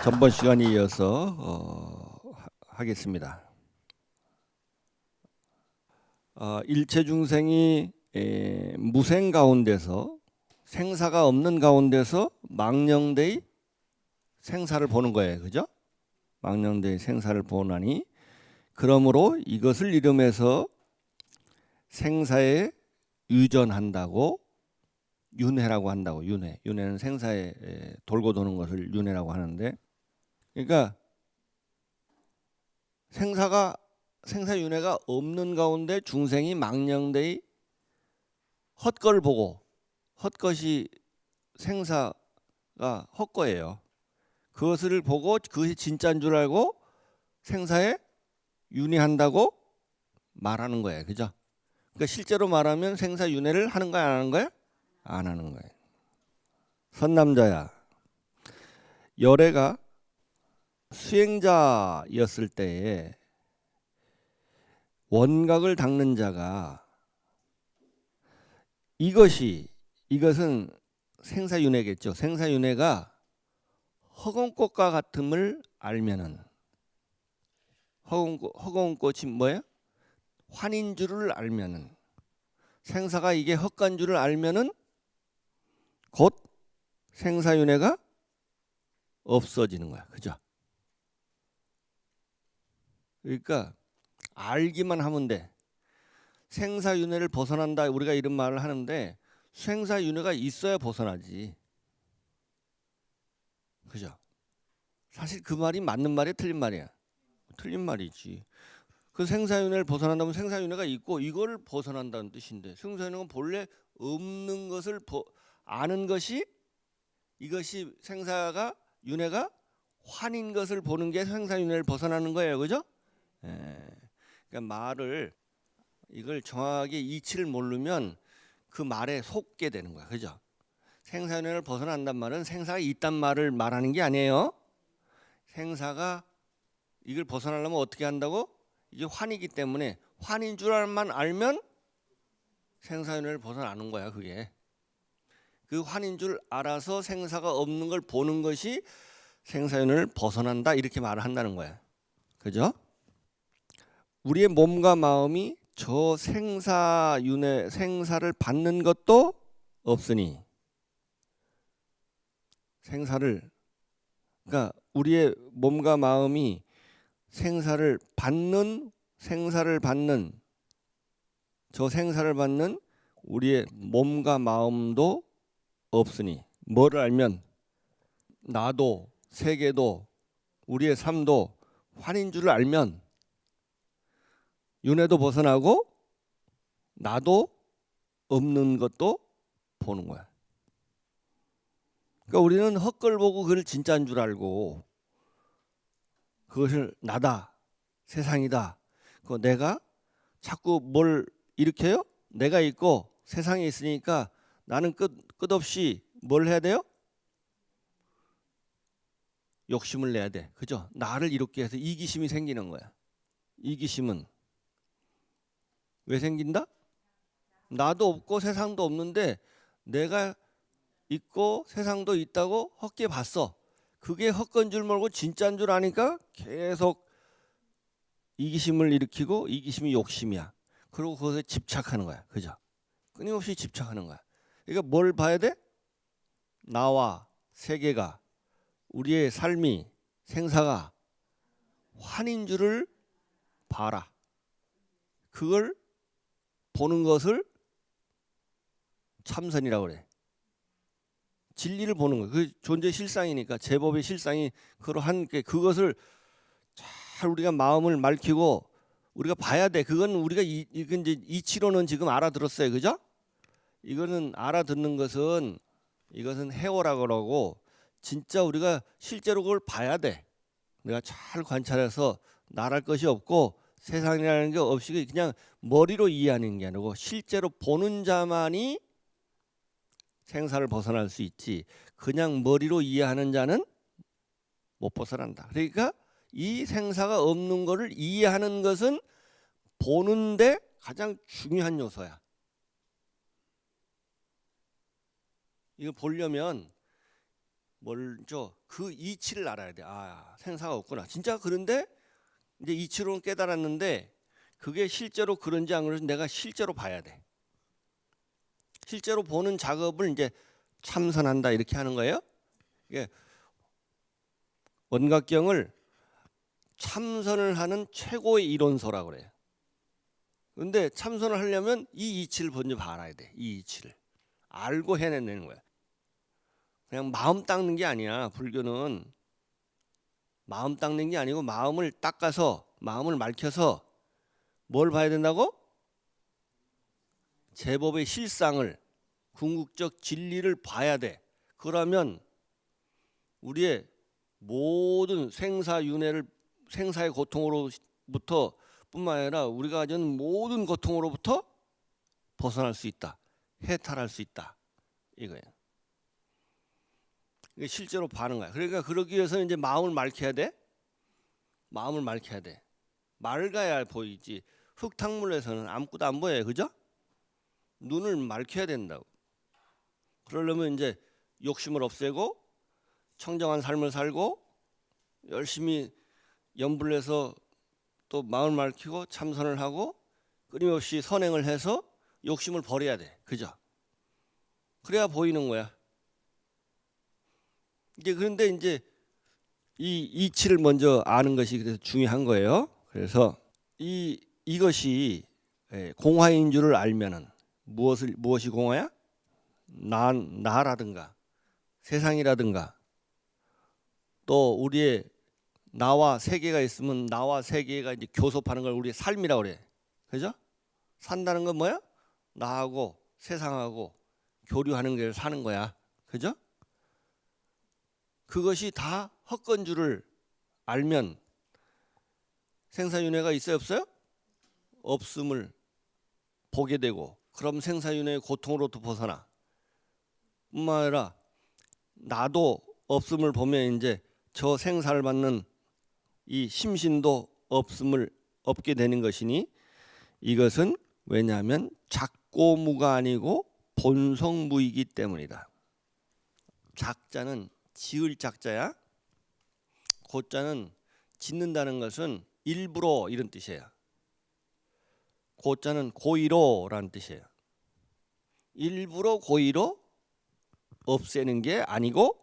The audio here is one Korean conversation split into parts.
전번 시간에 이어서 하겠습니다. 일체 중생이 무생 가운데서 생사가 없는 가운데서 망령되이 생사를 보는 거예요. 그죠? 망령되이 생사를 보나니 그러므로 이것을 이름해서 생사에 유전한다고 윤회라고 한다고. 윤회는 생사에 돌고 도는 것을 윤회라고 하는데, 그러니까 생사윤회가 없는 가운데 중생이 망령되이 헛걸 보고, 헛것이 생사가 헛거예요. 그것을 보고 그것이 진짜인 줄 알고 생사에 윤회한다고 말하는 거예요. 그죠? 그러니까 실제로 말하면 생사윤회를 하는 거야, 안 하는 거야? 안 하는 거예요. 선남자야, 열애가 수행자였을 때에 원각을 닦는 자가 이것은 생사윤회겠죠. 생사윤회가 허공꽃과 같음을 알면은, 허공꽃이 뭐예요? 환인 줄을 알면은, 생사가 이게 헛간 줄을 알면은 곧 생사윤회가 없어지는 거야. 그죠? 그러니까 알기만 하면 돼. 생사윤회를 벗어난다, 우리가 이런 말을 하는데 생사윤회가 있어야 벗어나지. 그죠? 사실 그 말이 맞는 말이야, 틀린 말이야? 틀린 말이지. 그 생사윤회를 벗어난다면 생사윤회가 있고 이거를 벗어난다는 뜻인데, 생사윤회는 본래 없는 것을 아는 것이, 이것이 생사가 윤회가 환인 것을 보는 게 생사윤회를 벗어나는 거예요. 그죠? 그러니까 말을, 이걸 정확하게 이치를 모르면 그 말에 속게 되는 거야. 그죠? 생사윤회를 벗어난단 말은 생사가 있단 말을 말하는 게 아니에요. 생사가 이걸 벗어나려면 어떻게 한다고? 이게 환이기 때문에 환인 줄만 알면 생사윤회를 벗어나는 거야. 그게 그 환인 줄 알아서 생사가 없는 걸 보는 것이 생사윤회를 벗어난다, 이렇게 말을 한다는 거야. 그죠? 우리의 몸과 마음이 저 생사윤회, 생사를 받는 것도 없으니, 그러니까 우리의 몸과 마음이 생사를 받는 저 생사를 받는 우리의 몸과 마음도 없으니, 뭐를 알면 나도 세계도 우리의 삶도 환인 줄을 알면 윤회도 벗어나고 나도 없는 것도 보는 거야. 그러니까 우리는 헛걸 보고 그걸 진짜인 줄 알고 그것을 나다, 세상이다, 그 내가 자꾸 뭘 일으켜요? 내가 있고 세상에 있으니까 나는 끝없이 뭘 해야 돼요? 욕심을 내야 돼. 그죠? 나를 이롭게 해서 이기심이 생기는 거야. 이기심은 왜 생긴다? 나도 없고 세상도 없는데 내가 있고 세상도 있다고 헛게 봤어. 그게 헛건 줄 모르고 진짜인 줄 아니까 계속 이기심을 일으키고, 이기심이 욕심이야. 그리고 그것에 집착하는 거야. 그죠? 끊임없이 집착하는 거야. 그러니까 뭘 봐야 돼? 나와 세계가, 우리의 삶이, 생사가 환인 줄을 봐라. 그걸 보는 것을 참선이라고 그래. 진리를 보는 거예요. 그 존재 실상이니까, 제법의 실상이 그러한 게, 그것을 잘 우리가 마음을 맑히고 우리가 봐야 돼. 그건 우리가 이건 이제 이치로는 지금 알아들었어요. 그죠? 이거는 알아듣는 것은, 이것은 해오라고 그러고, 진짜 우리가 실제로 그걸 봐야 돼. 내가 잘 관찰해서 나랄 것이 없고 세상이라는 게 없이 그냥 머리로 이해하는 게 아니고 실제로 보는 자만이 생사를 벗어날 수 있지, 그냥 머리로 이해하는 자는 못 벗어난다. 그러니까 이 생사가 없는 것을 이해하는 것은 보는데 가장 중요한 요소야. 이거 보려면 먼저 그 이치를 알아야 돼. 아, 생사가 없구나. 진짜 그런데 이제 이치로는 깨달았는데 그게 실제로 그런지 안 그런지 내가 실제로 봐야 돼. 실제로 보는 작업을 이제 참선한다 이렇게 하는 거예요. 이게 원각경을 참선을 하는 최고의 이론서라고 그래요. 근데 참선을 하려면 이 이치를 먼저 알아야 돼. 이 이치를 알고 해내는 거야. 그냥 마음 닦는 게 아니야. 불교는 마음 닦는 게 아니고 마음을 닦아서 마음을 맑혀서 뭘 봐야 된다고? 제법의 실상을, 궁극적 진리를 봐야 돼. 그러면 우리의 모든 생사윤회를, 생사의 고통으로부터 뿐만 아니라 우리가 가진 모든 고통으로부터 벗어날 수 있다. 해탈할 수 있다. 이거예요. 이게 실제로 봐는 거야. 그러니까 그러기 위해서는 이제 마음을 맑혀야 돼. 마음을 맑혀야 돼. 맑아야 보이지. 흙탕물에서는 아무것도 안 보여요. 그죠? 눈을 맑혀야 된다고. 그러려면 이제 욕심을 없애고 청정한 삶을 살고 열심히 염불해서 또 마음을 맑히고 참선을 하고 끊임없이 선행을 해서 욕심을 버려야 돼. 그죠? 그래야 보이는 거야. 이제 그런데 이제 이 이치를 먼저 아는 것이 그래서 중요한 거예요. 그래서 이것이 공화인 줄을 알면은 무엇이 공화야? 나라든가 세상이라든가 또 우리의 나와 세계가 있으면 나와 세계가 이제 교섭하는 걸 우리의 삶이라고 그래. 그죠? 산다는 건 뭐야? 나하고 세상하고 교류하는 게 사는 거야. 그죠? 그것이 다 헛건 줄을 알면 생사윤회가 있어요, 없어요? 없음을 보게 되고 그럼 생사윤회의 고통으로부터 벗어나. 뿐만 아니라 나도 없음을 보면 이제 저 생사를 받는 이 심신도 없음을 없게 되는 것이니 이것은 왜냐하면 작고무가 아니고 본성무이기 때문이다. 작자는 지을 작자야. 고자는 짓는다는 것은 일부러 이런 뜻이에요. 고자는 고의로라는 뜻이에요. 일부러 고의로 없애는 게 아니고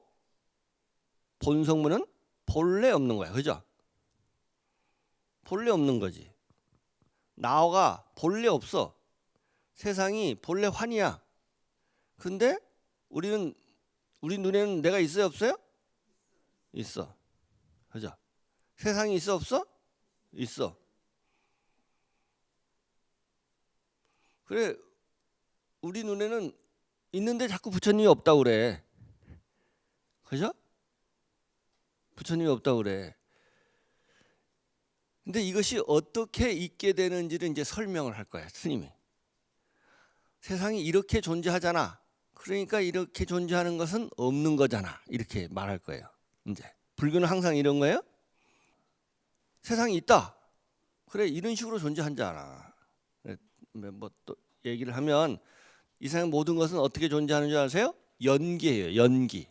본성무는 본래 없는 거야. 그죠? 본래 없는 거지. 나가 본래 없어. 세상이 본래 환이야. 근데 우리 눈에는 내가 있어요, 없어요? 있어. 그죠? 세상이 있어, 없어? 있어. 그래, 우리 눈에는 있는데 자꾸 부처님이 없다고 그래. 그죠? 부처님이 없다고 그래. 근데 이것이 어떻게 있게 되는지를 이제 설명을 할 거야, 스님이. 세상이 이렇게 존재하잖아. 그러니까 이렇게 존재하는 것은 없는 거잖아. 이렇게 말할 거예요. 이제 불교는 항상 이런 거예요. 세상이 있다. 그래, 이런 식으로 존재하잖아. 뭐 또 얘기를 하면 이 세상 모든 것은 어떻게 존재하는 줄 아세요? 연기예요. 연기.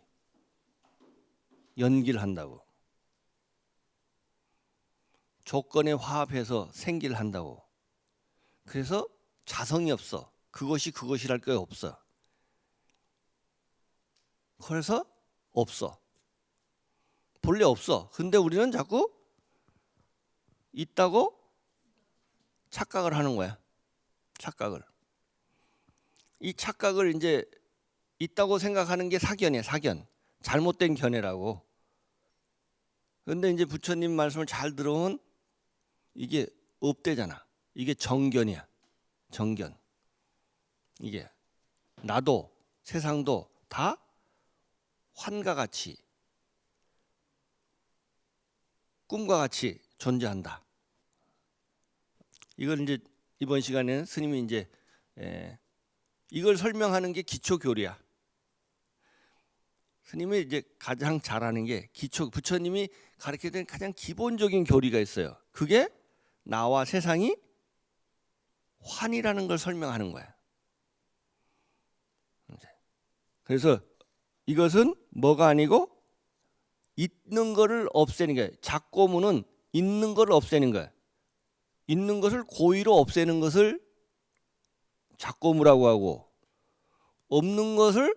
연기를 한다고. 조건에 화합해서 생기를 한다고. 그래서 자성이 없어. 그것이 그것이랄 게 없어. 그래서 없어. 본래 없어. 근데 우리는 자꾸 있다고 착각을 하는 거야. 착각을. 이 착각을 이제 있다고 생각하는 게 사견이야. 사견. 잘못된 견해라고. 근데 이제 부처님 말씀을 잘 들어온 이게 없대잖아. 이게 정견이야. 정견. 이게 나도 세상도 다 환과 같이 꿈과 같이 존재한다. 이걸 이제 이번 시간에는 스님이 이제 이걸 설명하는 게 기초 교리야. 스님이 이제 가장 잘하는 게 기초, 부처님이 가르치는 가장 기본적인 교리가 있어요. 그게 나와 세상이 환이라는 걸 설명하는 거야. 그래서 이것은 뭐가 아니고 있는 거를 없애는 게, 작고문은 있는 거를 없애는 거야. 있는 것을 고의로 없애는 것을 작고무라고 하고, 없는 것을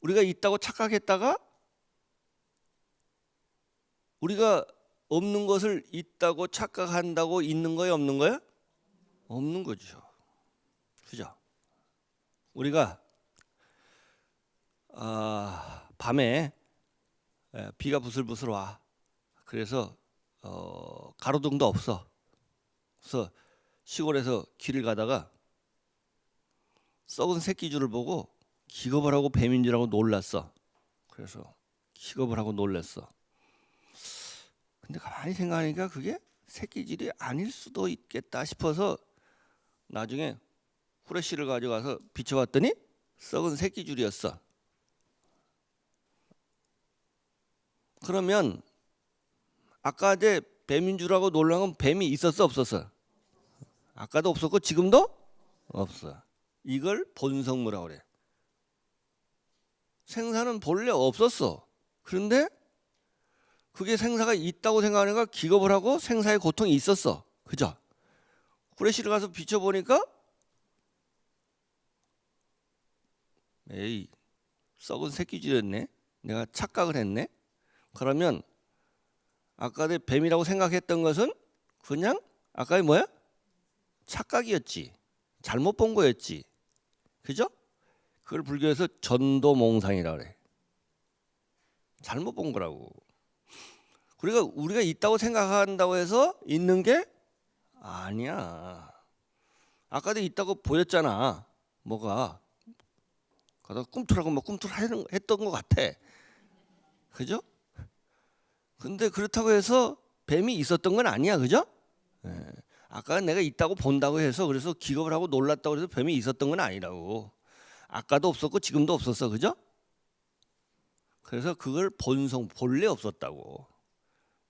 우리가 있다고 착각했다가 우리가 없는 것을 있다고 착각한다고 있는 거야, 없는 거야? 없는 거죠. 그죠? 우리가 밤에 비가 부슬부슬 와. 그래서 가로등도 없어. 그래서 시골에서 길을 가다가 썩은 새끼줄을 보고 기겁을 하고 뱀인 줄 알고 놀랐어. 그래서 기겁을 하고 놀랐어. 근데 가만히 생각하니까 그게 새끼줄이 아닐 수도 있겠다 싶어서 나중에 후레쉬를 가져가서 비춰봤더니 썩은 새끼줄이었어. 그러면 아까 이제 뱀인 줄 알고 놀란 건 뱀이 있었어, 없었어? 아까도 없었고 지금도 없어. 이걸 본성무라고 그래. 생사는 본래 없었어. 그런데 그게 생사가 있다고 생각하니까 기겁을 하고 생사의 고통이 있었어. 그죠? 후레쉬를 가서 비춰보니까 에이, 썩은 새끼줄이었네. 내가 착각을 했네. 그러면 아까 내 뱀이라고 생각했던 것은 그냥 아까의 뭐야? 착각이었지. 잘못 본 거였지. 그죠? 그걸 불교에서 전도몽상이라고 그래. 잘못 본 거라고. 우리가 있다고 생각한다고 해서 있는 게 아니야. 아까도 있다고 보였잖아. 뭐가 가다 꿈틀하고 막 꿈틀했던 것 같아. 그죠? 근데 그렇다고 해서 뱀이 있었던 건 아니야. 그죠? 네. 아까 내가 있다고 본다고 해서 그래서 기겁을 하고 놀랐다고 해서 뱀이 있었던 건 아니라고. 아까도 없었고 지금도 없었어. 그죠? 그래서 그걸 본래 없었다고.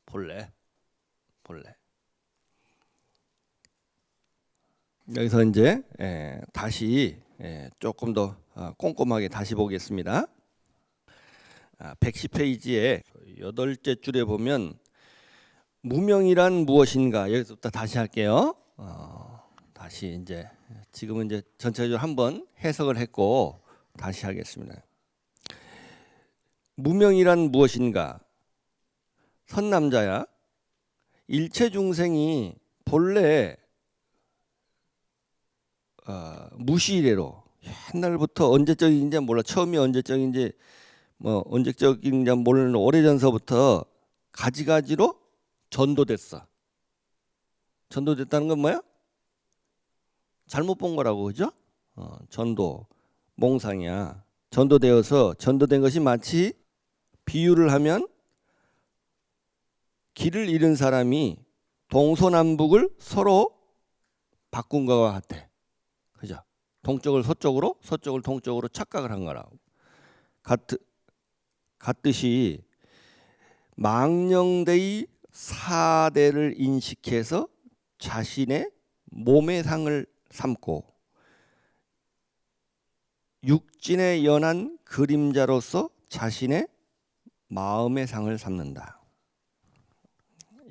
본래. 여기서 이제 다시 조금 더 꼼꼼하게 다시 보겠습니다. 110페이지에 8째 줄에 보면 무명이란 무엇인가, 여기서부터 다시 할게요. 다시 이제 지금은 이제 전체적으로 한번 해석을 했고 다시 하겠습니다. 무명이란 무엇인가? 선남자야, 일체 중생이 본래 무시이래로 옛날부터 언제적인지 몰라. 처음이 언제적인지 뭐 언제적인지 모르는 오래전서부터 가지가지로 전도됐어. 전도됐다는 건 뭐야? 잘못 본 거라고. 그죠? 전도 몽상이야. 전도된 것이 마치 비유를 하면 길을 잃은 사람이 동서남북을 서로 바꾼 것과 같아. 그죠? 동쪽을 서쪽으로, 서쪽을 동쪽으로 착각을 한 거라고. 같듯이 망령되이 사대를 인식해서 자신의 몸의 상을 삼고 육진에 연한 그림자로서 자신의 마음의 상을 삼는다.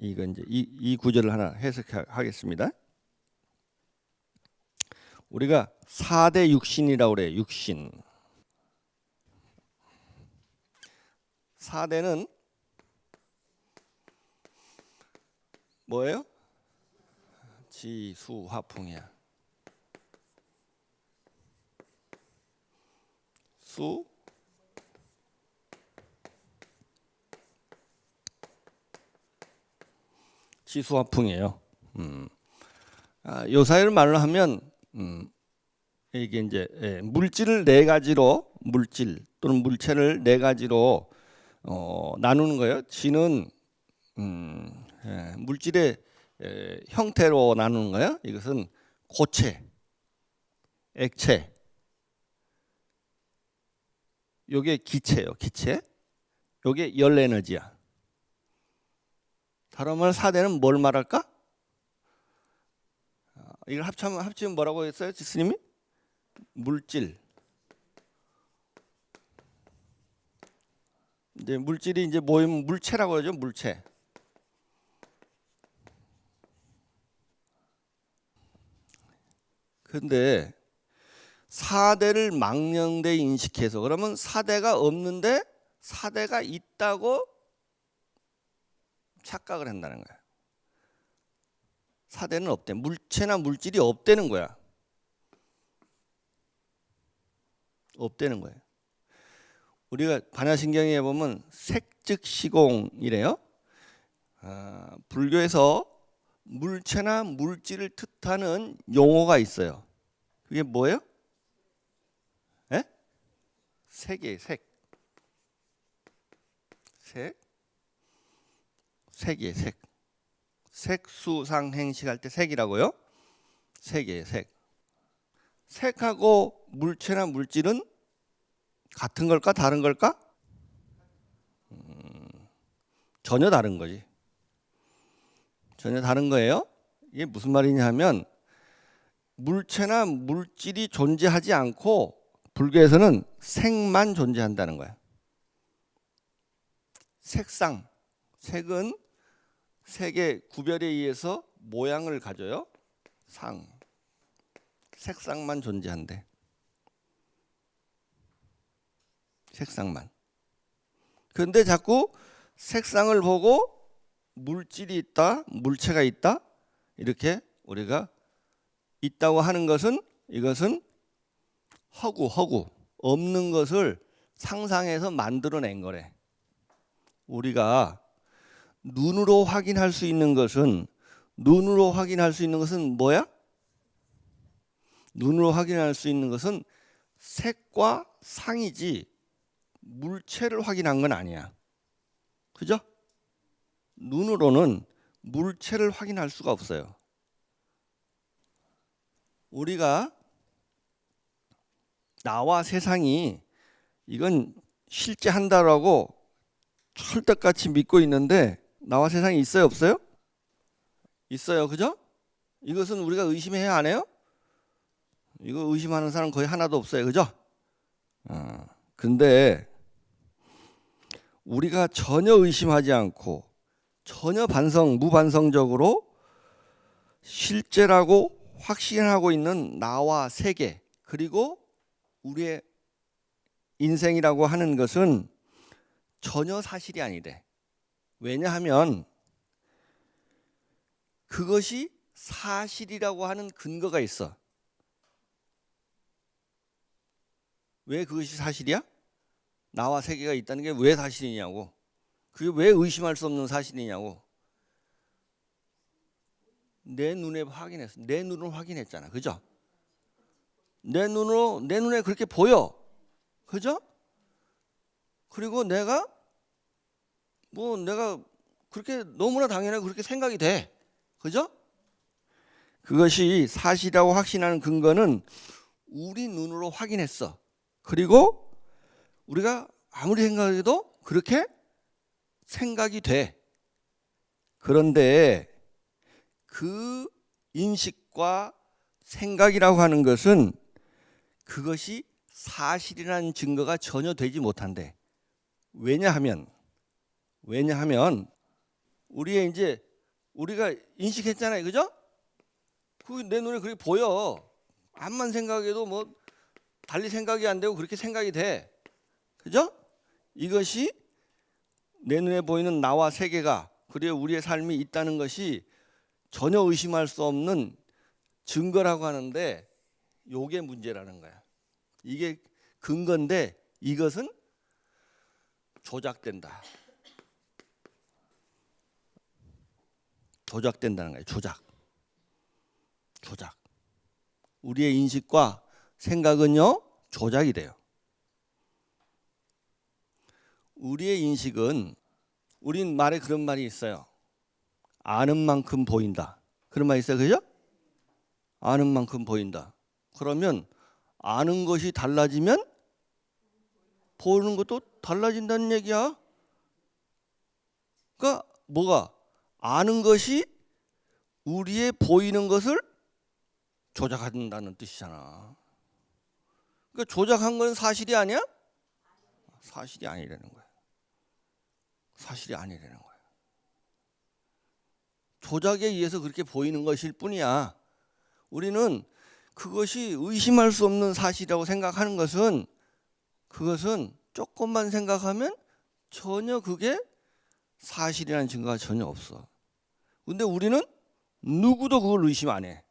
이건 이제 이 구절을 하나 해석하겠습니다. 우리가 4대 육신이라고 그래. 육신. 4대는 뭐예요? 지수화풍이야. 수, 지수화풍이에요. 요 사이를 말로 하면 이게 이제 물질을 네 가지로, 물질 또는 물체를 네 가지로 나누는 거예요. 지는 물질의 형태로 나누는 거예요. 이것은 고체, 액체, 요게 기체예요. 기체. 요게 열 에너지야. 다른 말 4대는 뭘 말할까? 이걸 합치면 뭐라고 했어요, 지스님이? 물질. 이제 물질이 이제 모이면 물체라고 그러죠. 물체. 근데 4대를 망령되 인식해서 그러면 4대가 없는데 4대가 있다고 착각을 한다는 거야. 4대는 없대. 물체나 물질이 없다는 거야. 없다는 거예요. 우리가 반야신경에 보면 색즉시공이래요. 불교에서 물체나 물질을 뜻하는 용어가 있어요. 그게 뭐예요? 에? 색이에요. 색. 색이에요. 색. 색수상행식 할 때 색이라고요? 색이에요. 색. 색하고 물체나 물질은 같은 걸까? 다른 걸까? 전혀 다른 거지. 전혀 다른 거예요. 이게 무슨 말이냐 하면 물체나 물질이 존재하지 않고 불교에서는 색만 존재한다는 거야. 색상. 색은 색의 구별에 의해서 모양을 가져요. 상. 색상만 존재한대. 색상만. 그런데 자꾸 색상을 보고 물질이 있다, 물체가 있다 이렇게 우리가 있다고 하는 것은 이것은 허구 없는 것을 상상해서 만들어낸 거래. 우리가 눈으로 확인할 수 있는 것은 뭐야? 눈으로 확인할 수 있는 것은 색과 상이지 물체를 확인한 건 아니야. 그죠? 눈으로는 물체를 확인할 수가 없어요. 우리가 나와 세상이 이건 실제 한다라고 철떡같이 믿고 있는데 나와 세상이 있어요, 없어요? 있어요. 그죠? 이것은 우리가 의심해야 안 해요? 이거 의심하는 사람 거의 하나도 없어요. 그죠? 근데 우리가 전혀 의심하지 않고 전혀 무반성적으로 실제라고 확신하고 있는 나와 세계 그리고 우리의 인생이라고 하는 것은 전혀 사실이 아니래. 왜냐하면 그것이 사실이라고 하는 근거가 있어. 왜 그것이 사실이야? 나와 세계가 있다는 게 왜 사실이냐고. 그게 왜 의심할 수 없는 사실이냐고. 내 눈에 확인했어. 내 눈으로 확인했잖아. 그죠? 내 눈에 그렇게 보여. 그죠? 그리고 내가 그렇게 너무나 당연하게 그렇게 생각이 돼. 그죠? 그것이 사실이라고 확신하는 근거는 우리 눈으로 확인했어. 그리고 우리가 아무리 생각해도 그렇게 생각이 돼. 그런데 그 인식과 생각이라고 하는 것은 그것이 사실이라는 증거가 전혀 되지 못한대. 왜냐하면 우리가 인식했잖아요. 그죠? 그게 내 눈에 그렇게 보여. 암만 생각해도 뭐 달리 생각이 안 되고 그렇게 생각이 돼. 그죠? 이것이 내 눈에 보이는 나와 세계가 그리고 우리의 삶이 있다는 것이 전혀 의심할 수 없는 증거라고 하는데 요게 문제라는 거야. 이게 근거인데 이것은 조작된다. 조작된다는 거예요. 조작. 우리의 인식과 생각은요 조작이 돼요. 우리의 인식은 우린 말에 그런 말이 있어요. 아는 만큼 보인다. 그런 말이 있어요. 그죠? 아는 만큼 보인다. 그러면 아는 것이 달라지면 보는 것도 달라진다는 얘기야. 그러니까 뭐가? 아는 것이 우리의 보이는 것을 조작한다는 뜻이잖아. 그러니까 조작한 건 사실이 아니야? 사실이 아니라는 거야. 사실이 아니라는 거야. 조작에 의해서 그렇게 보이는 것일 뿐이야. 우리는 그것이 의심할 수 없는 사실이라고 생각하는 것은 그것은 조금만 생각하면 전혀 그게 사실이라는 증거가 전혀 없어. 근데 우리는 누구도 그걸 의심 안 해.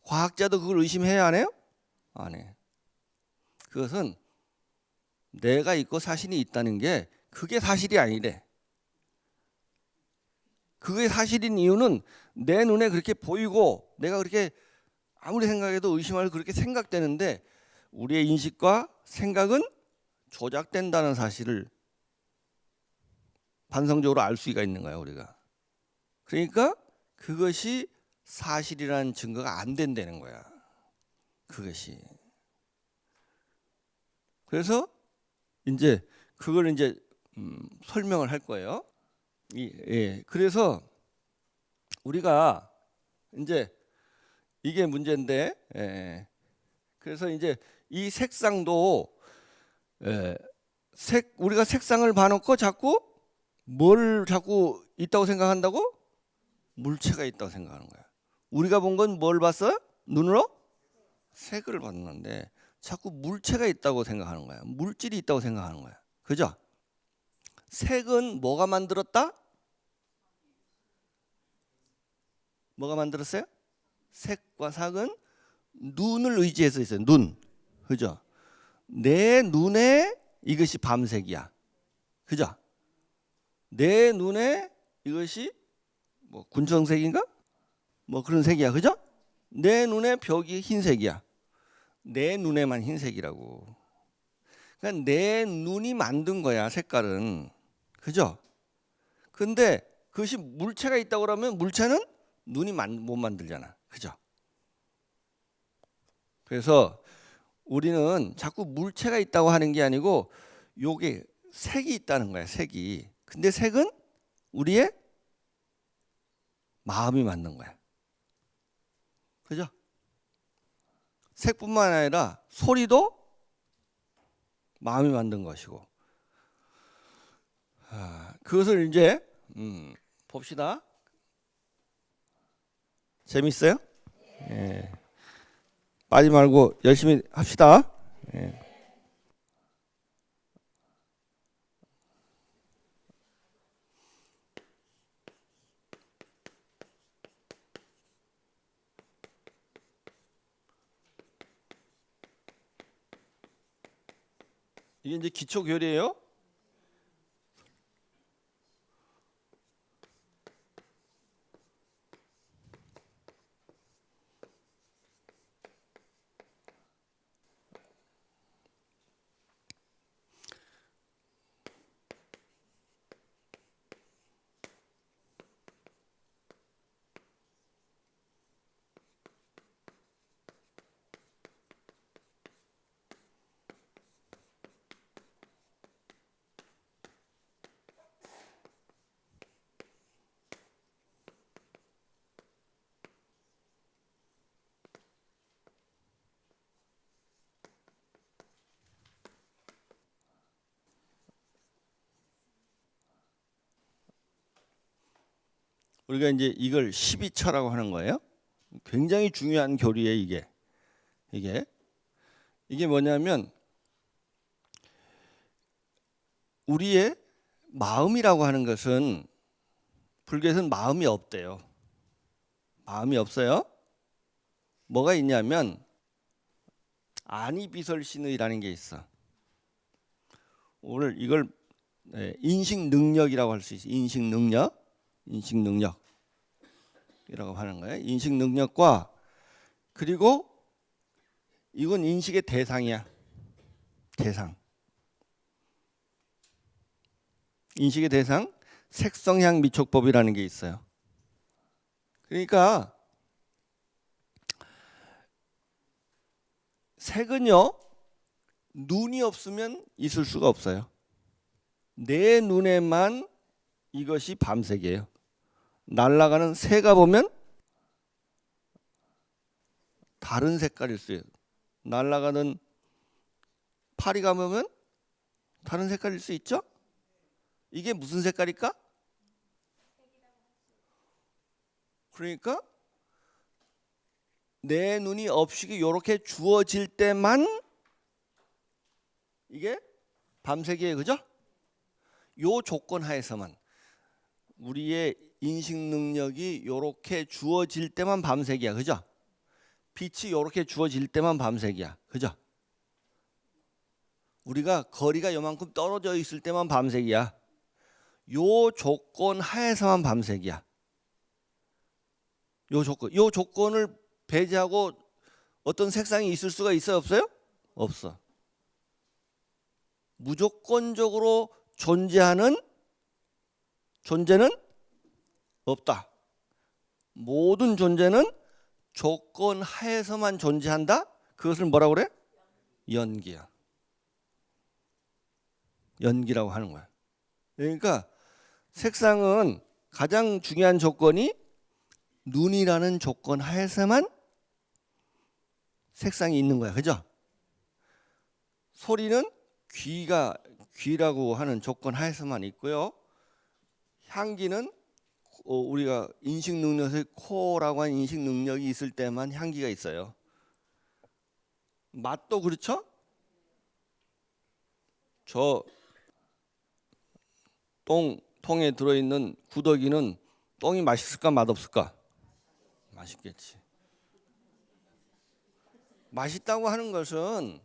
과학자도 그걸 의심해야 안 해요? 안 해. 그것은 내가 있고 사실이 있다는 게 그게 사실이 아니래. 그게 사실인 이유는 내 눈에 그렇게 보이고 내가 그렇게 아무리 생각해도 의심할 그렇게 생각되는데 우리의 인식과 생각은 조작된다는 사실을 반성적으로 알 수가 있는 거야 우리가. 그러니까 그것이 사실이라는 증거가 안 된다는 거야. 그것이. 그래서 이제 그걸 이제 설명을 할 거예요. 그래서 우리가 이제 이게 문제인데, 그래서 이제 이 색상도 우리가 색상을 봐놓고 자꾸 뭘 자꾸 있다고 생각한다고? 물체가 있다고 생각하는 거야. 우리가 본 건 뭘 봤어? 눈으로? 색을 봤는데 자꾸 물체가 있다고 생각하는 거야. 물질이 있다고 생각하는 거야. 그죠? 색은 뭐가 만들었다? 뭐가 만들었어요? 색과 색은 눈을 의지해서 있어요. 눈. 그죠? 내 눈에 이것이 밤색이야. 그죠? 내 눈에 이것이 뭐 군청색인가? 뭐 그런 색이야. 그죠? 내 눈에 벽이 흰색이야. 내 눈에만 흰색이라고. 그러니까 내 눈이 만든 거야, 색깔은. 그죠? 근데 그것이 물체가 있다고 그러면 물체는 눈이 못 만들잖아. 그죠? 그래서 우리는 자꾸 물체가 있다고 하는 게 아니고 요게 색이 있다는 거야, 색이. 근데 색은 우리의 마음이 만든 거야. 그죠? 색뿐만 아니라 소리도 마음이 만든 것이고. 그것을 이제 봅시다. 재밌어요? 예. 빠지 말고 열심히 합시다. 예. 이게 이제 기초 교리예요. 우리가 이제 이걸 12처라고 하는 거예요. 굉장히 중요한 교리예요, 이게 뭐냐면 우리의 마음이라고 하는 것은 불교에서는 마음이 없대요. 마음이 없어요. 뭐가 있냐면 아니비설신의라는 게 있어. 오늘 이걸 인식 능력이라고 할 수 있어. 인식 능력이라고 하는 거예요. 인식 능력과 그리고 이건 인식의 대상이야. 대상. 인식의 대상, 색성향 미촉법이라는 게 있어요. 그러니까 색은요, 눈이 없으면 있을 수가 없어요. 내 눈에만 이것이 밤색이에요. 날아가는 새가 보면 다른 색깔일 수 있어요. 날아가는 파리가 보면 다른 색깔일 수 있죠? 이게 무슨 색깔일까? 그러니까 내 눈이 업식이 이렇게 주어질 때만 이게 밤색이에요. 그죠? 요 조건 하에서만 우리의 인식 능력이 이렇게 주어질 때만 밤색이야. 그죠? 빛이 이렇게 주어질 때만 밤색이야. 그죠? 우리가 거리가 요만큼 떨어져 있을 때만 밤색이야. 요 조건 하에서만 밤색이야. 요 조건을 배제하고 어떤 색상이 있을 수가 있어요? 없어요? 없어. 무조건적으로 존재는 없다. 모든 존재는 조건 하에서만 존재한다. 그것을 뭐라고 그래? 연기야. 연기라고 하는 거야. 그러니까 색상은 가장 중요한 조건이 눈이라는 조건 하에서만 색상이 있는 거야. 그죠? 소리는 귀라고 하는 조건 하에서만 있고요. 향기는 우리가 인식 능력에서 코라고 하는 인식 능력이 있을 때만 향기가 있어요. 맛도 그렇죠? 저 통에 들어있는 구더기는 똥이 맛있을까 맛없을까? 맛있겠지. 맛있다고 하는 것은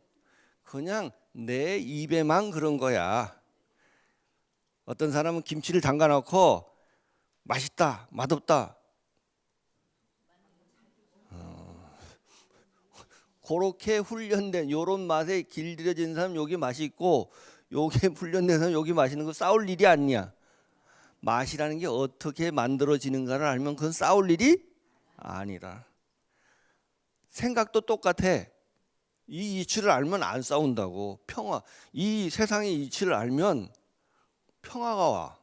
그냥 내 입에만 그런 거야. 어떤 사람은 김치를 담가 놓고 맛있다, 맛없다. 그렇게 훈련된 요런 맛에 길들여진 사람 여기 맛이 있고 요게 훈련된 사람 여기 맛있는 거 싸울 일이 아니야. 맛이라는 게 어떻게 만들어지는가를 알면 그건 싸울 일이 아니라. 생각도 똑같아. 이 이치를 알면 안 싸운다고. 평화. 이 세상의 이치를 알면 평화가 와.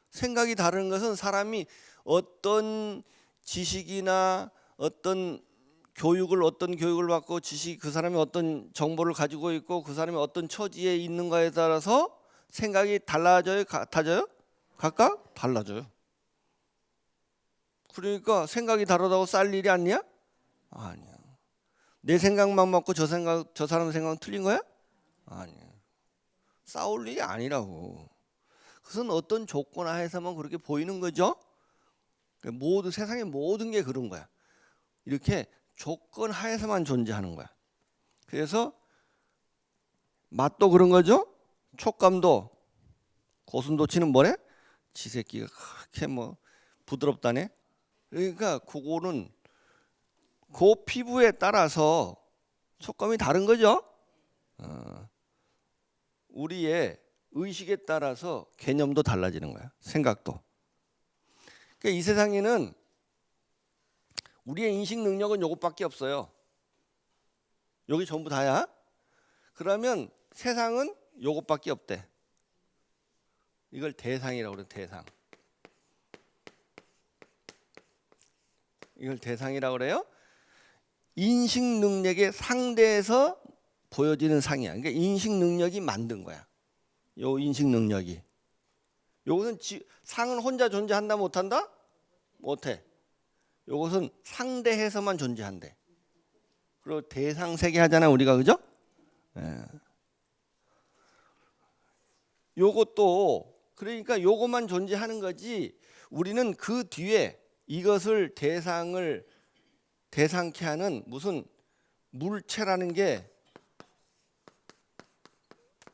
생각이 다른 것은 사람이 어떤 지식이나 어떤 교육을 받고 그 사람이 어떤 정보를 가지고 있고 그 사람이 어떤 처지에 있는가에 따라서 생각이 달라져요? 같아져요? 각각 달라져요. 그러니까 생각이 다르다고 싸울 일이 아니야? 아니야. 내 생각만 맞고 저 사람 생각은 틀린 거야? 아니야. 싸울 일이 아니라고. 그것은 어떤 조건 하에서만 그렇게 보이는 거죠. 세상의 모든 게 그런 거야. 이렇게 조건 하에서만 존재하는 거야. 그래서 맛도 그런 거죠. 촉감도 고슴도치는 뭐래? 지 새끼가 그렇게 부드럽다네. 그러니까 그거는 그 피부에 따라서 촉감이 다른 거죠. 우리의 의식에 따라서 개념도 달라지는 거야. 생각도. 그러니까 이 세상에는 우리의 인식 능력은 이것밖에 없어요. 여기 전부 다야. 그러면 세상은 이것밖에 없대. 이걸 대상이라고 그래. 대상. 이걸 대상이라고 그래요. 인식 능력의 상대에서 보여지는 상이야. 그러니까 인식 능력이 만든 거야. 요 인식 능력이. 요것은 상은 혼자 존재한다 못한다? 못해. 요것은 상대해서만 존재한대. 그리고 대상 세계 하잖아 우리가. 그죠? 예. 요것도 그러니까 요것만 존재하는 거지. 우리는 그 뒤에 이것을 대상케 하는 무슨 물체라는 게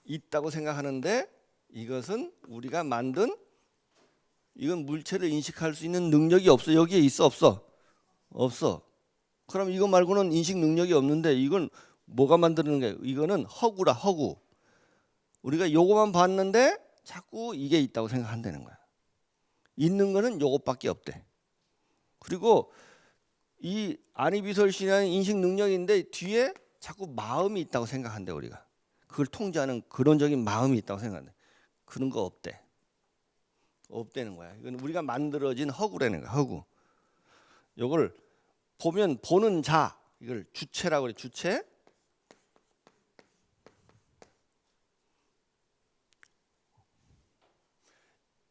있다고 생각하는데 이것은 우리가 만든 이건 물체를 인식할 수 있는 능력이 없어. 여기에 있어 없어? 없어. 그럼 이거 말고는 인식 능력이 없는데 이건 뭐가 만드는 거야? 이거는 허구라. 허구. 우리가 요거만 봤는데 자꾸 이게 있다고 생각한다는 거야. 있는 거는 요것밖에 없대. 그리고 이 아니비설신이라는 인식 능력인데 뒤에 자꾸 마음이 있다고 생각한대 우리가. 그걸 통제하는 근원적인 마음이 있다고 생각한대. 그런 거 없대. 없대는 거야. 이건 우리가 만들어진 허구라는 거야. 허구. 요걸 보면 보는 자, 이걸 주체라고 그래. 주체.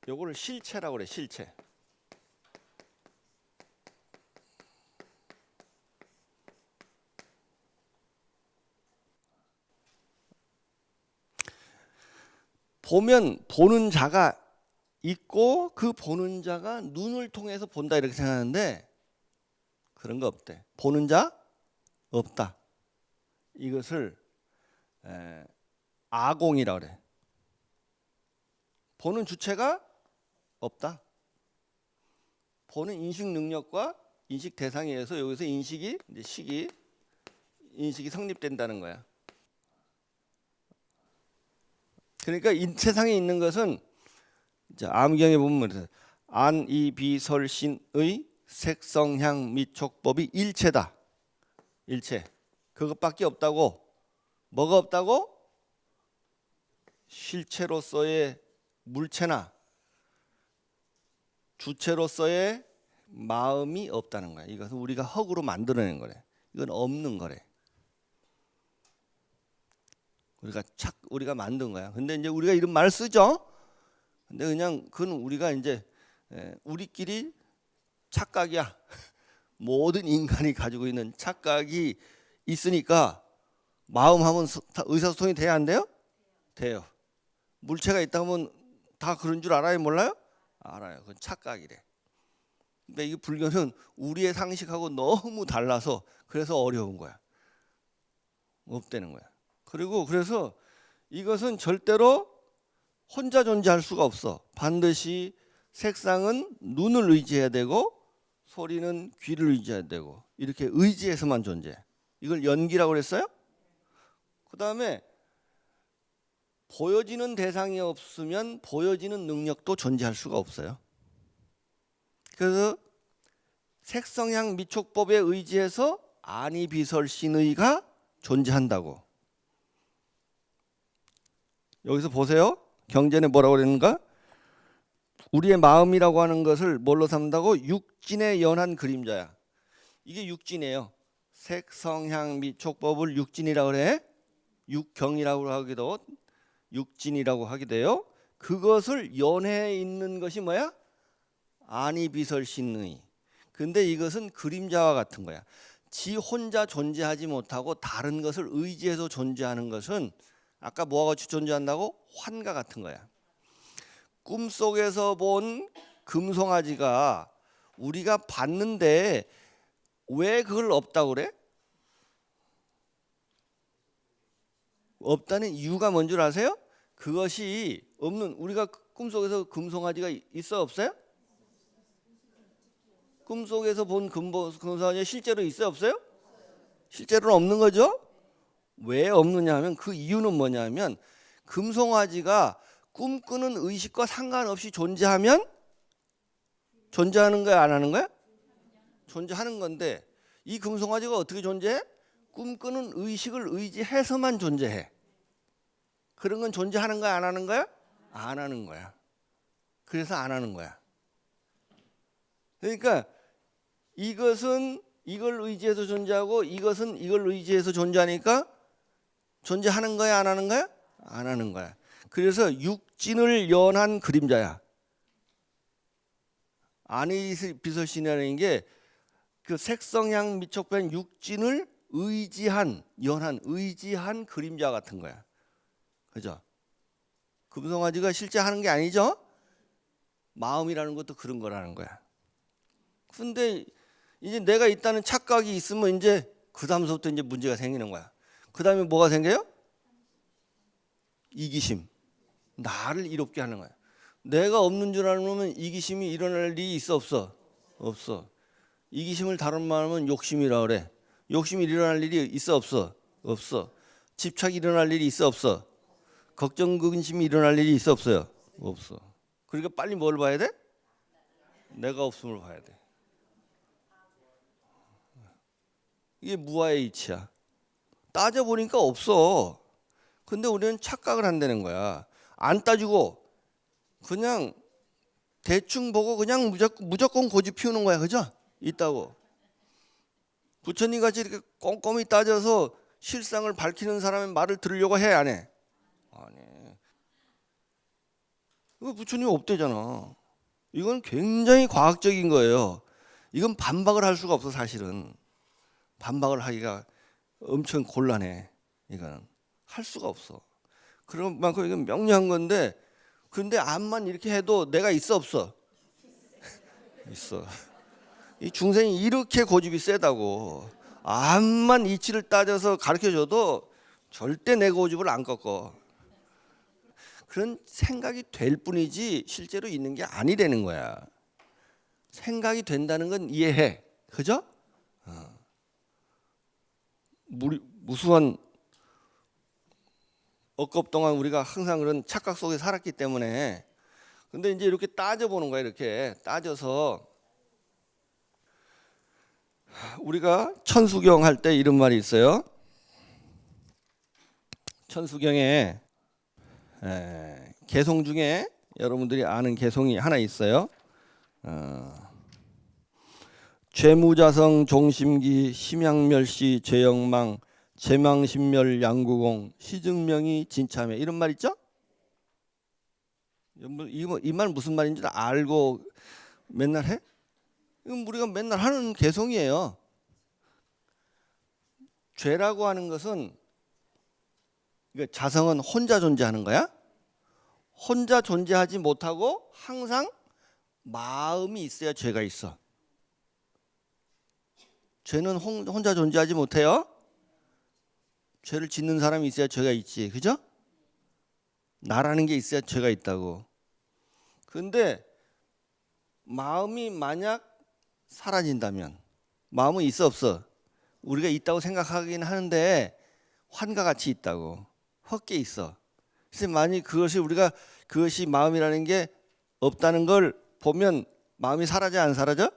요거를 실체라고 그래. 실체. 보면 보는 자가 있고 그 보는 자가 눈을 통해서 본다 이렇게 생각하는데 그런 거 없대. 보는 자 없다. 이것을 아공이라고 그래. 보는 주체가 없다. 보는 인식 능력과 인식 대상에 의해서 여기서 인식이 이제 인식이 성립된다는 거야. 그러니까 이 세상에 있는 것은 암경에 보면 안이비설신의 색성향 미촉법이 일체다. 일체. 그것밖에 없다고. 뭐가 없다고? 실체로서의 물체나 주체로서의 마음이 없다는 거야. 이것은 우리가 헛으로 만들어낸 거래. 이건 없는 거래. 우리가 만든 거야. 근데 이제 우리가 이런 말을 쓰죠. 근데 그냥 그건 우리가 이제 우리끼리 착각이야. 모든 인간이 가지고 있는 착각이 있으니까 마음하면 의사소통이 돼야 안 돼요? 돼요. 물체가 있다면 다 그런 줄 알아요? 몰라요? 알아요. 그건 착각이래. 근데 이 불교는 우리의 상식하고 너무 달라서 그래서 어려운 거야. 없다는 거야. 그리고 그래서 이것은 절대로 혼자 존재할 수가 없어. 반드시 색상은 눈을 의지해야 되고 소리는 귀를 의지해야 되고 이렇게 의지해서만 존재해. 이걸 연기라고 그랬어요? 그 다음에 보여지는 대상이 없으면 보여지는 능력도 존재할 수가 없어요. 그래서 색성향 미촉법에 의지해서 안이비설신의가 존재한다고. 여기서 보세요. 경전에 뭐라고 그랬는가? 우리의 마음이라고 하는 것을 뭘로 삼는다고? 육진에 연한 그림자야. 이게 육진이에요. 색성향 미촉법을 육진이라고 그래. 육경이라고 하기도 육진이라고 하기도 해요. 그것을 연해 있는 것이 뭐야? 안이비설신의. 근데 이것은 그림자와 같은 거야. 지 혼자 존재하지 못하고 다른 것을 의지해서 존재하는 것은 아까 뭐와 같이 존재한다고? 환과 같은 거야. 꿈속에서 본 금송아지가 우리가 봤는데 왜 그걸 없다고 그래? 없다는 이유가 뭔 줄 아세요? 그것이 없는, 우리가 꿈속에서 금송아지가 있어 없어요? 꿈속에서 본 금송아지가 실제로 있어 없어요? 실제로는 없는 거죠? 왜 없느냐 하면 그 이유는 뭐냐면 금송아지가 꿈꾸는 의식과 상관없이 존재하면 존재하는 거야, 안 하는 거야? 존재하는 건데 이 금송아지가 어떻게 존재해? 꿈꾸는 의식을 의지해서만 존재해. 그런 건 존재하는 거야, 안 하는 거야? 안 하는 거야. 그래서 안 하는 거야. 그러니까 이것은 이걸 의지해서 존재하고 이것은 이걸 의지해서 존재하니까 존재하는 거야, 안 하는 거야? 안 하는 거야. 그래서 육진을 연한 그림자야. 안이비설신이라는 게 그 색성향 미촉변 육진을 의지한 연한 의지한 그림자 같은 거야. 그죠? 금송아지가 실제 하는 게 아니죠? 마음이라는 것도 그런 거라는 거야. 근데 이제 내가 있다는 착각이 있으면 이제 그 다음부터 이제 문제가 생기는 거야. 그 다음에 뭐가 생겨요? 이기심. 나를 이롭게 하는 거야. 내가 없는 줄 알면 이기심이 일어날 일이 있어 없어? 없어. 이기심을 다른 말하면 욕심이라 그래. 욕심이 일어날 일이 있어 없어? 없어. 집착이 일어날 일이 있어 없어? 걱정 근심이 일어날 일이 있어 없어요? 없어. 그러니까 빨리 뭘 봐야 돼? 내가 없음을 봐야 돼. 이게 무아의 이치야. 따져보니까 없어. 근데 우리는 착각을 한다는 거야. 안 따지고 그냥 대충 보고 그냥 무조건 고집 피우는 거야. 그죠? 있다고. 부처님 같이 이렇게 꼼꼼히 따져서 실상을 밝히는 사람의 말을 들으려고 해, 안 해? 안 해. 부처님 없대잖아. 이건 굉장히 과학적인 거예요. 이건 반박을 할 수가 없어. 사실은 반박을 하기가 엄청 곤란해. 이거는 할 수가 없어. 그런 만큼 이건 명료한 건데, 근데 암만 이렇게 해도 내가 있어 없어? 있어. 이 중생이 이렇게 고집이 세다고. 암만 이치를 따져서 가르쳐줘도 절대 내 고집을 안 꺾어. 그런 생각이 될 뿐이지 실제로 있는 게 아니라는 거야. 생각이 된다는 건 이해해. 그죠? 무수한 억겁 동안 우리가 항상 그런 착각 속에 살았기 때문에. 근데 이제 이렇게 따져보는 거야. 이렇게 따져서 우리가 천수경 할 때 이런 말이 있어요. 천수경에 개송 중에 여러분들이 아는 개송이 하나 있어요. 죄무자성 종심기 심양멸시 죄영망 제망신멸 양구공 시증명이 진참해, 이런 말 있죠? 이 말 무슨 말인지 알고 맨날 해? 이건 우리가 맨날 하는 개송이에요. 죄라고 하는 것은, 자성은 혼자 존재하는 거야. 혼자 존재하지 못하고 항상 마음이 있어야 죄가 있어. 죄는 혼자 존재하지 못해요. 죄를 짓는 사람이 있어야 죄가 있지. 그죠? 나라는 게 있어야 죄가 있다고. 그런데 마음이 만약 사라진다면, 마음은 있어 없어? 우리가 있다고 생각하긴 하는데 환과 같이 있다고. 헛게 있어. 그래서 만약 그것이 마음이라는 게 없다는 걸 보면 마음이 사라져 안 사라져?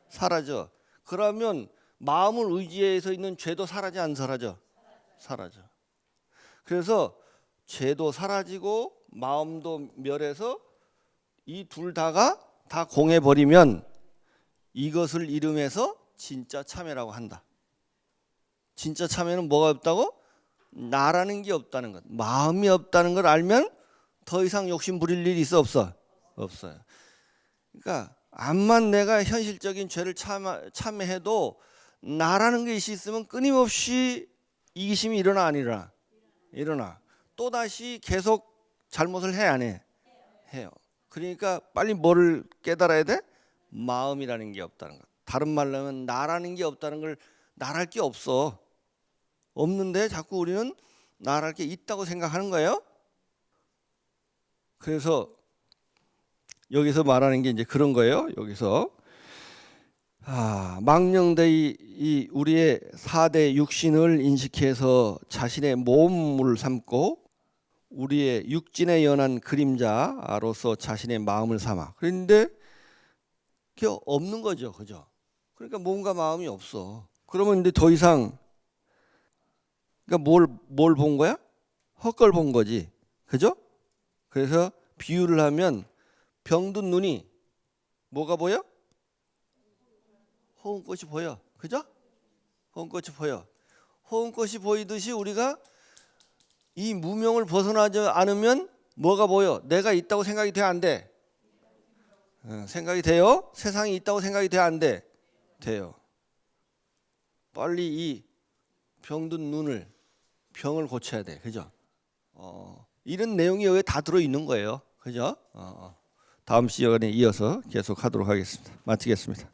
사라져. 그러면 마음을 의지해서 있는 죄도 사라져 안 사라져? 사라져. 그래서 죄도 사라지고 마음도 멸해서 이 둘 다가 다 공해버리면 이것을 이름해서 진짜 참회라고 한다. 진짜 참회는 뭐가 없다고? 나라는 게 없다는 것. 마음이 없다는 걸 알면 더 이상 욕심 부릴 일이 있어 없어? 없어요. 그러니까 암만 내가 현실적인 죄를 참회해도 나라는 게 있으면 끊임없이 이기심이 일어나 안 일어나? 일어나. 또다시 계속 잘못을 해 안 해? 해요. 그러니까 빨리 뭐를 깨달아야 돼? 마음이라는 게 없다는 것. 다른 말로 하면 나라는 게 없다는 걸, 나랄 게 없어. 없는데 자꾸 우리는 나랄 게 있다고 생각하는 거예요. 그래서 여기서 말하는 게 이제 그런 거예요. 여기서 망령되이 이 우리의 4대 육신을 인식해서 자신의 몸을 삼고 우리의 육진에 연한 그림자로서 자신의 마음을 삼아. 그런데 그게 없는 거죠. 그죠? 그러니까 몸과 마음이 없어. 그러면 이제 더 이상, 그러니까 뭘 본 거야? 헛걸 본 거지. 그죠? 그래서 비유를 하면 병든 눈이 뭐가 보여? 호응꽃이 보여. 그죠? 호응꽃이 보여. 호응꽃이 보이듯이 우리가 이 무명을 벗어나지 않으면 뭐가 보여? 내가 있다고 생각이 돼 안 돼? 생각이 돼요? 세상이 있다고 생각이 돼 안 돼? 돼요. 빨리 이 병든 눈을, 병을 고쳐야 돼. 그죠? 이런 내용이 여기 다 들어있는 거예요. 그죠? 다음 시간에 이어서 계속 하도록 하겠습니다. 마치겠습니다.